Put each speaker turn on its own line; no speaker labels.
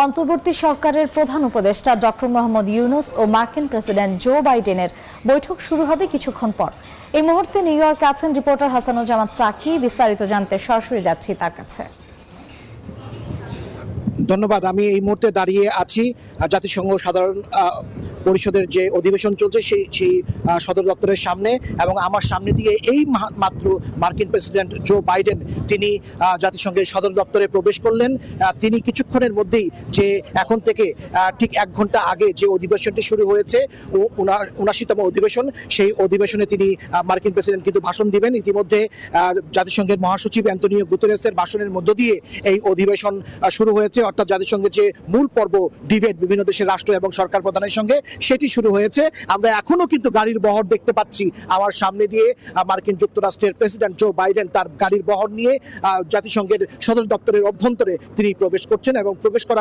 অন্তর্বর্তী সরকারের প্রধান উপদেষ্টা ডক্টর মোহাম্মদ ইউনূস ও মার্কিন প্রেসিডেন্ট জো বাইডেনের বৈঠক শুরু হবে কিছুক্ষণ পর। এই মুহূর্তে নিউ ইয়র্কে আছেন রিপোর্টার হাসানুজ্জামান সাকি। বিস্তারিত জানতে সরাসরি যাচ্ছি তার কাছে।
ধন্যবাদ। আমি এই মুহূর্তে দাঁড়িয়ে আছি জাতিসংঘ সাধারণ পরিষদের যে অধিবেশন চলছে সেই সদর দপ্তরের সামনে, এবং আমার সামনে দিয়ে এই মাত্র মার্কিন প্রেসিডেন্ট জো বাইডেন তিনি জাতিসংঘের সদর দপ্তরে প্রবেশ করলেন। তিনি কিছুক্ষণের মধ্যেই যে এখন থেকে ঠিক 1 ঘন্টা আগে যে অধিবেশনটি শুরু হয়েছে 79তম অধিবেশন, সেই অধিবেশনে তিনি মার্কিন প্রেসিডেন্ট কিন্তু ভাষণ দিবেন। ইতিমধ্যে জাতিসংঘের মহাসচিব অ্যান্টোনিও গুতেরেসের ভাষণের মধ্য দিয়ে এই অধিবেশন শুরু হয়েছে, অর্থাৎ জাতিসংঘের যে মূল পর্ব ডিবেট বিভিন্ন দেশের রাষ্ট্র এবং সরকার প্রধানের সঙ্গে, সেটি শুরু হয়েছে। আমরা এখনো কিন্তু গাড়ির বহর দেখতে পাচ্ছি। আমার সামনে দিয়ে মার্কিন যুক্তরাষ্ট্রের প্রেসিডেন্ট জো বাইডেন তার গাড়ির বহর নিয়ে জাতিসংঘের সদর দপ্তরের অভ্যন্তরে তিনি প্রবেশ করছেন, এবং প্রবেশ করা